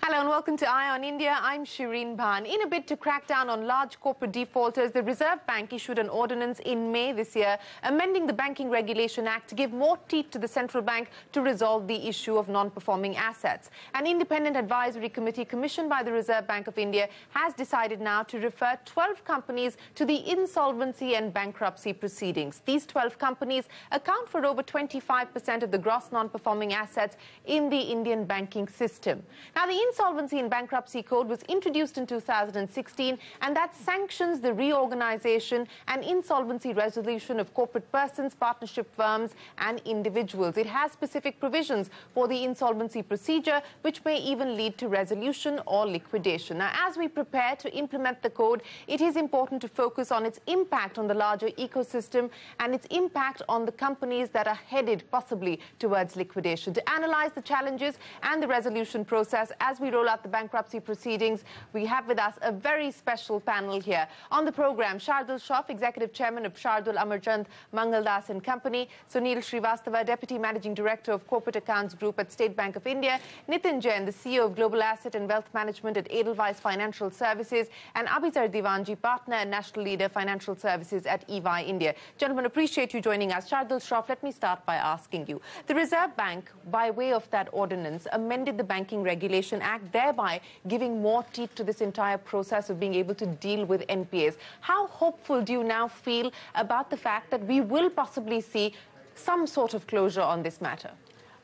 Hello and welcome to Eye on India. I'm Shireen Bhan. In a bid to crack down on large corporate defaulters, the Reserve Bank issued an ordinance in May this year amending the Banking Regulation Act to give more teeth to the central bank to resolve the issue of non-performing assets. An independent advisory committee commissioned by the Reserve Bank of India has decided now to refer 12 companies to the insolvency and bankruptcy proceedings. These 12 companies account for over 25% of the gross non-performing assets in the Indian banking system. Now, the Insolvency and Bankruptcy Code was introduced in 2016, and that sanctions the reorganization and insolvency resolution of corporate persons, partnership firms and individuals. It has specific provisions for the insolvency procedure, which may even lead to resolution or liquidation. Now, as we prepare to implement the code, it is important to focus on its impact on the larger ecosystem and its impact on the companies that are headed possibly towards liquidation. To analyze the challenges and the resolution process as we roll out the bankruptcy proceedings, we have with us a very special panel here. On the program, Shardul Shroff, Executive Chairman of Shardul Amarchand Mangaldas and Company; Sunil Srivastava, Deputy Managing Director of Corporate Accounts Group at State Bank of India; Nitin Jain, the CEO of Global Asset and Wealth Management at Edelweiss Financial Services; and Abhizar Divanji, Partner and National Leader Financial Services at EY India. Gentlemen, appreciate you joining us. Shardul Shroff, let me start by asking you. The Reserve Bank, by way of that ordinance, amended the Banking Regulation Act, thereby giving more teeth to this entire process of being able to deal with NPAs. How hopeful do you now feel about the fact that we will possibly see some sort of closure on this matter?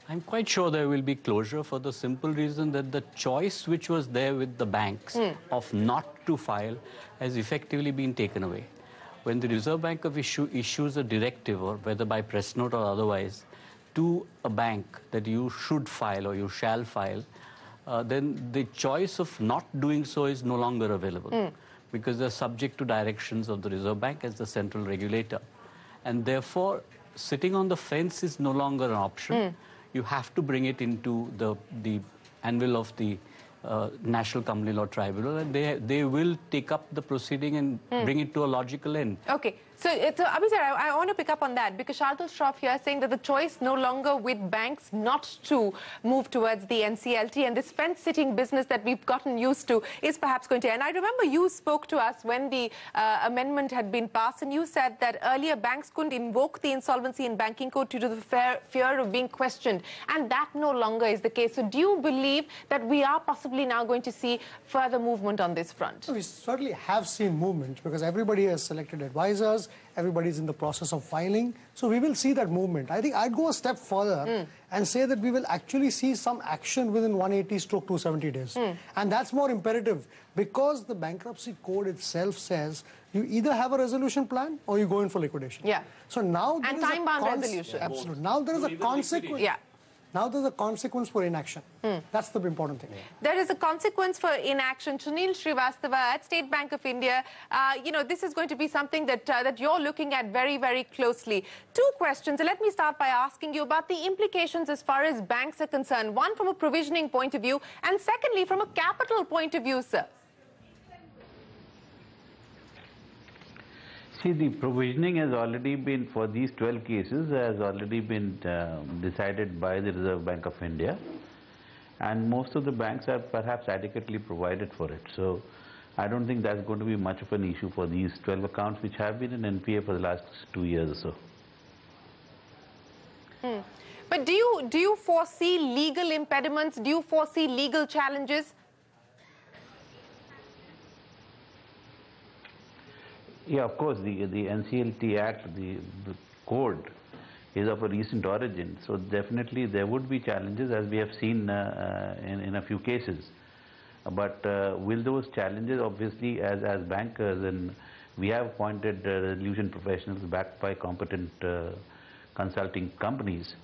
I'm quite sure there will be closure for the simple reason that the choice which was there with the banks of not to file has effectively been taken away. When the Reserve Bank of issues a directive, or whether by press note or otherwise, to a bank that you should file or you shall file, then the choice of not doing so is no longer available because they're subject to directions of the Reserve Bank as the central regulator. And therefore, sitting on the fence is no longer an option. You have to bring it into the anvil of the National Company Law Tribunal, and they will take up the proceeding and bring it to a logical end. Okay. So Abhizar, I want to pick up on that because Shardul Shroff here is saying that the choice no longer with banks not to move towards the NCLT, and this fence-sitting business that we've gotten used to is perhaps going to end. I remember you spoke to us when the amendment had been passed, and you said that earlier banks couldn't invoke the Insolvency and Banking Code due to the fear of being questioned, and that no longer is the case. So do you believe that we are possibly now going to see further movement on this front? We certainly have seen movement because everybody has selected advisors. Everybody's in the process of filing. So we will see that movement. I think I'd go a step further and say that we will actually see some action within 180-270 days. And that's more imperative because the bankruptcy code itself says you either have a resolution plan or you go in for liquidation. Yeah. So now and time-bound resolution. Absolutely. Now there is a consequence. Yeah. Now there's a consequence for inaction. That's the important thing. There is a consequence for inaction. Sunil Srivastava at State Bank of India, this is going to be something that you're looking at very, very closely. Two questions. Let me start by asking you about the implications as far as banks are concerned. One, from a provisioning point of view, and secondly, from a capital point of view, sir. See, the provisioning has already been, for these 12 cases, has already been decided by the Reserve Bank of India. And most of the banks are perhaps adequately provided for it. So I don't think that's going to be much of an issue for these 12 accounts which have been in NPA for the last 2 years or so. But do you foresee legal impediments? Do you foresee legal challenges? Yeah, of course, the NCLT Act, the code, is of a recent origin. So definitely there would be challenges, as we have seen in a few cases. But will those challenges, obviously, as bankers, and we have appointed resolution professionals backed by competent consulting companies,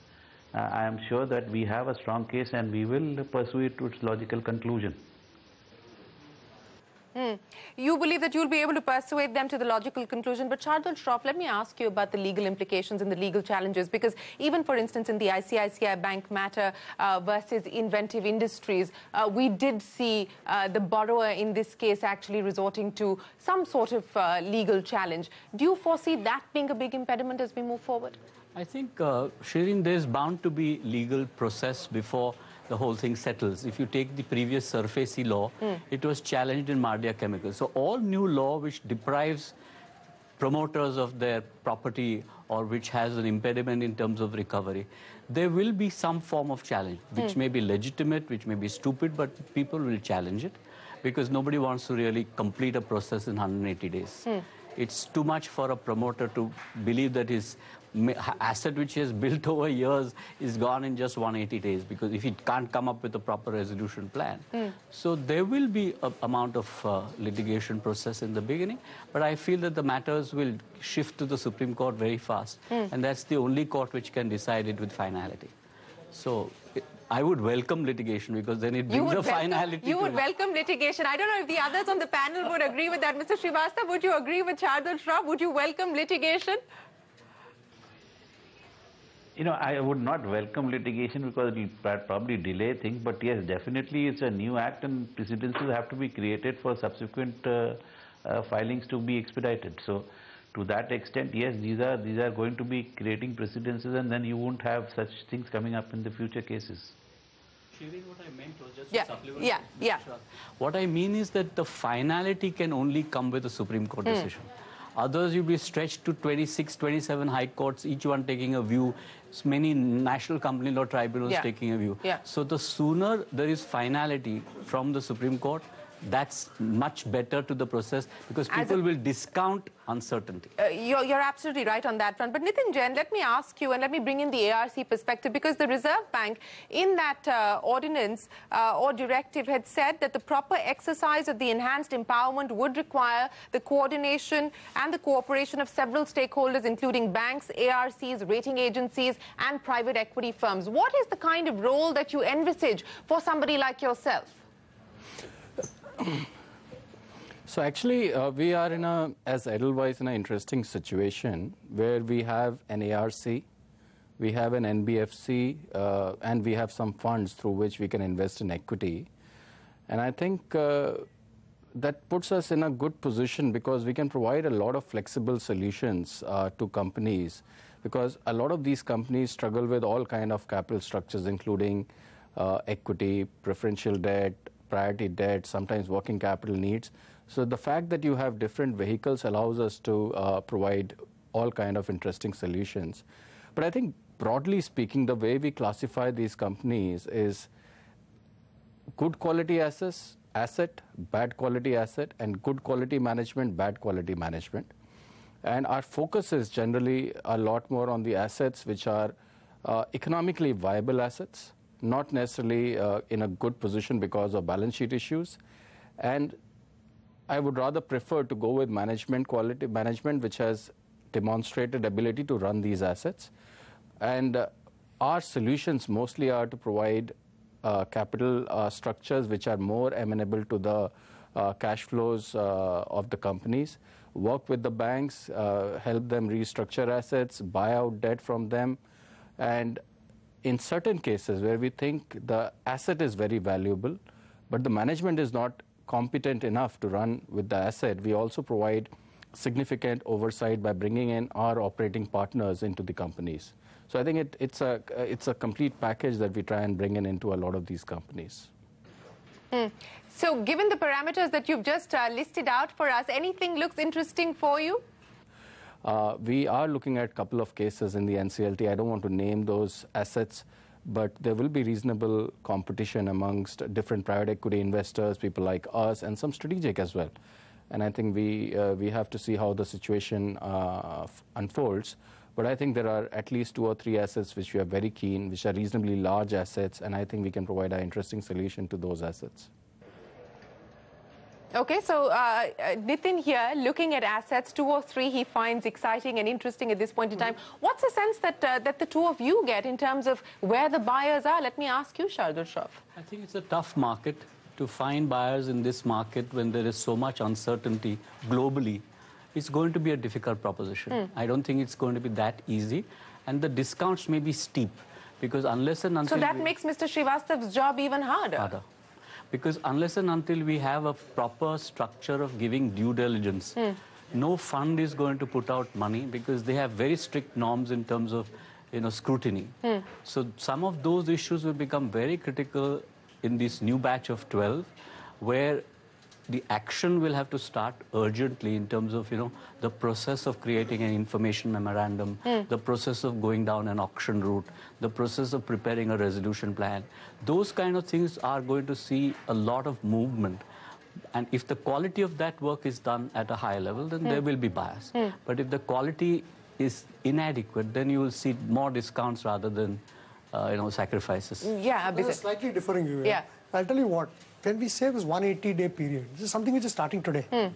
I am sure that we have a strong case and we will pursue it to its logical conclusion. You believe that you'll be able to persuade them to the logical conclusion. But Shardul Shroff, let me ask you about the legal implications and the legal challenges. Because even, for instance, in the ICICI Bank matter versus Inventive Industries, we did see the borrower in this case actually resorting to some sort of legal challenge. Do you foresee that being a big impediment as we move forward? I think, Shireen, there's bound to be legal process before the whole thing settles. If you take the previous SURFACE law, it was challenged in Mardia Chemicals. So all new law which deprives promoters of their property or which has an impediment in terms of recovery, there will be some form of challenge, which may be legitimate, which may be stupid, but people will challenge it because nobody wants to really complete a process in 180 days. It's too much for a promoter to believe that his asset which he has built over years is gone in just 180 days, because if he can't come up with a proper resolution plan. So there will be an amount of litigation process in the beginning, but I feel that the matters will shift to the Supreme Court very fast, and that's the only court which can decide it with finality. So I would welcome litigation because then it brings a finality. You would welcome litigation. I don't know if the others on the panel would agree with that. Mr. Srivastava, would you agree with Shardul Shroff? Would you welcome litigation? You know, I would not welcome litigation because it will probably delay things, but yes, definitely it's a new act and precedences have to be created for subsequent filings to be expedited. So to that extent, yes, these are going to be creating precedences, and then you won't have such things coming up in the future cases. What I meant was just to supplement. Yeah. What I mean is that the finality can only come with a Supreme Court decision. Others you'll be stretched to 26, 27 high courts, each one taking a view, many national company law tribunals taking a view. So the sooner there is finality from the Supreme Court, that's much better to the process because people will discount uncertainty. You're absolutely right on that front. But Nitin Jain, let me ask you, and let me bring in the ARC perspective, because the Reserve Bank in that ordinance or directive had said that the proper exercise of the enhanced empowerment would require the coordination and the cooperation of several stakeholders, including banks, ARCs, rating agencies, and private equity firms. What is the kind of role that you envisage for somebody like yourself? So actually, we are as Edelweiss, in an interesting situation where we have an ARC, we have an NBFC, and we have some funds through which we can invest in equity. And I think that puts us in a good position because we can provide a lot of flexible solutions to companies, because a lot of these companies struggle with all kind of capital structures, including equity, preferential debt, priority debt, sometimes working capital needs. So the fact that you have different vehicles allows us to provide all kind of interesting solutions. But I think broadly speaking, the way we classify these companies is good quality asset, bad quality asset, and good quality management, bad quality management. And our focus is generally a lot more on the assets which are economically viable assets, not necessarily in a good position because of balance sheet issues. And I would rather prefer to go with quality management which has demonstrated ability to run these assets. And our solutions mostly are to provide capital structures which are more amenable to the cash flows of the companies, work with the banks, help them restructure assets, buy out debt from them. And in certain cases where we think the asset is very valuable, but the management is not competent enough to run with the asset, we also provide significant oversight by bringing in our operating partners into the companies. So I think it's a complete package that we try and bring into a lot of these companies. So given the parameters that you've just listed out for us, anything looks interesting for you? We are looking at a couple of cases in the NCLT. I don't want to name those assets, but there will be reasonable competition amongst different private equity investors, people like us, and some strategic as well. And I think we have to see how the situation unfolds. But I think there are at least 2 or 3 assets which we are very keen, which are reasonably large assets, and I think we can provide an interesting solution to those assets. Okay, so Nitin here, looking at assets, 2 or 3 he finds exciting and interesting at this point in time. What's the sense that that the two of you get in terms of where the buyers are? Let me ask you, Shardul Shroff. I think it's a tough market to find buyers in this market when there is so much uncertainty globally. It's going to be a difficult proposition. I don't think it's going to be that easy, and the discounts may be steep because unless and until... So that makes Mr. Srivastava's job even harder. Because unless and until we have a proper structure of giving due diligence, no fund is going to put out money because they have very strict norms in terms of scrutiny. So some of those issues will become very critical in this new batch of 12, where the action will have to start urgently in terms of, the process of creating an information memorandum, the process of going down an auction route, the process of preparing a resolution plan. Those kind of things are going to see a lot of movement. And if the quality of that work is done at a higher level, then there will be bias. But if the quality is inadequate, then you will see more discounts rather than, sacrifices. Yeah, There's a slightly differing view. Yeah. I'll tell you what, when we say this 180-day period, this is something which is starting today. A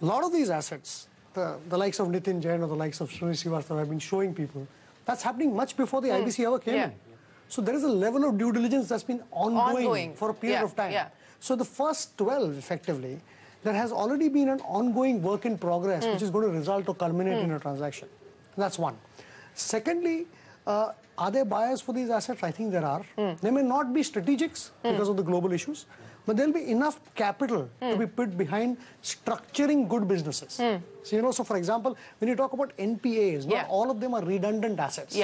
lot of these assets, the likes of Nitin Jain or the likes of Srini Srivastava have been showing people, that's happening much before the IBC ever came in. So there is a level of due diligence that's been ongoing for a period of time. So the first 12, effectively, there has already been an ongoing work in progress which is going to result or culminate in a transaction. That's one. Secondly, are there buyers for these assets? I think there are. They may not be strategics because of the global issues, but there'll be enough capital to be put behind structuring good businesses. So, so for example, when you talk about NPAs, not all of them are redundant assets.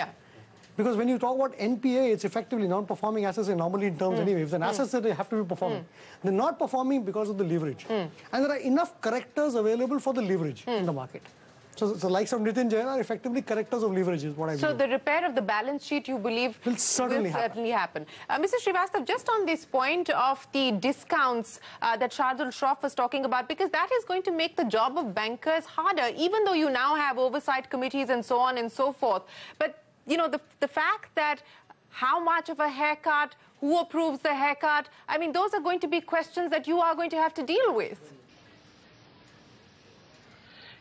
Because when you talk about NPA, it's effectively non-performing assets and normally in terms anyway. It's an assets that they have to be performing. They're not performing because of the leverage. And there are enough correctors available for the leverage in the market. So the likes of Nitin Jain are effectively correctors of leverage is what I believe. So the repair of the balance sheet, you believe, will certainly happen. Mr. Srivastava, just on this point of the discounts that Shardul Shroff was talking about, because that is going to make the job of bankers harder, even though you now have oversight committees and so on and so forth. But, the fact that how much of a haircut, who approves the haircut, I mean, those are going to be questions that you are going to have to deal with.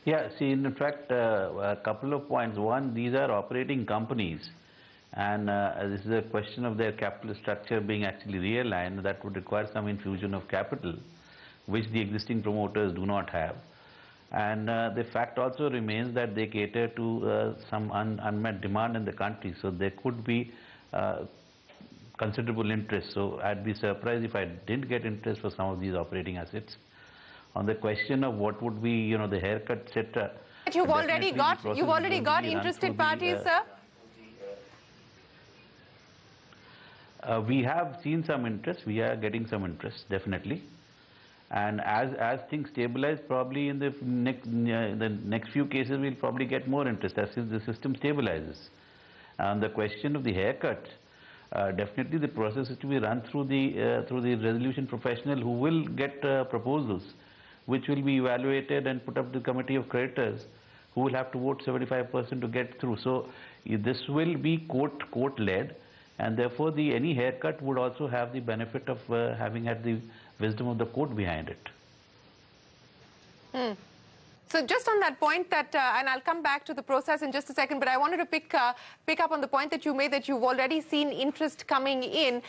Yeah, see, in fact, a couple of points. One, these are operating companies, and this is a question of their capital structure being actually realigned. That would require some infusion of capital, which the existing promoters do not have. And the fact also remains that they cater to some unmet demand in the country, so there could be considerable interest. So I'd be surprised if I didn't get interest for some of these operating assets. On the question of what would be, the haircut, etc. You've already got interested parties, sir? We have seen some interest. We are getting some interest, definitely. And as things stabilize, probably in the next few cases, we'll probably get more interest as the system stabilizes. And the question of the haircut, definitely the process is to be run through the resolution professional who will get proposals, which will be evaluated and put up to the committee of creditors, who will have to vote 75% to get through. So this will be court-led, and therefore any haircut would also have the benefit of having had the wisdom of the court behind it. So just on that point that, and I'll come back to the process in just a second, but I wanted to pick up on the point that you made that you've already seen interest coming in.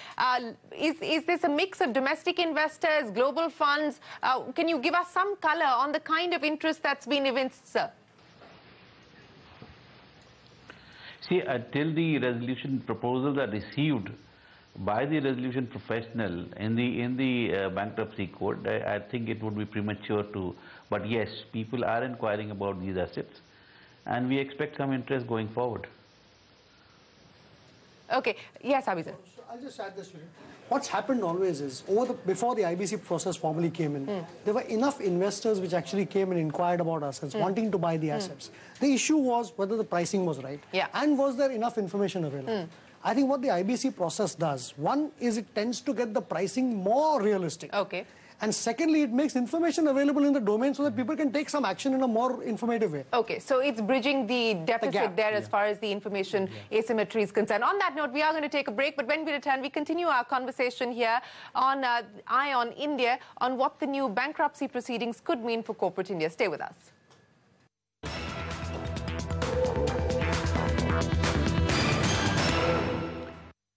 Is this a mix of domestic investors, global funds? Can you give us some color on the kind of interest that's been evinced, sir? See, till the resolution proposals are received by the resolution professional in the bankruptcy court, I think it would be premature to. But yes, people are inquiring about these assets, and we expect some interest going forward. Okay. Yes, Abhijit. So I'll just add this to you. What's happened always is, before the IBC process formally came in, there were enough investors which actually came and inquired about assets, wanting to buy the assets. The issue was whether the pricing was right, and was there enough information available. I think what the IBC process does, one is it tends to get the pricing more realistic. Okay. And secondly, it makes information available in the domain so that people can take some action in a more informative way. Okay, so it's bridging the deficit there as far as the information asymmetry is concerned. On that note, we are going to take a break, but when we return, we continue our conversation here on Eye on India on what the new bankruptcy proceedings could mean for corporate India. Stay with us.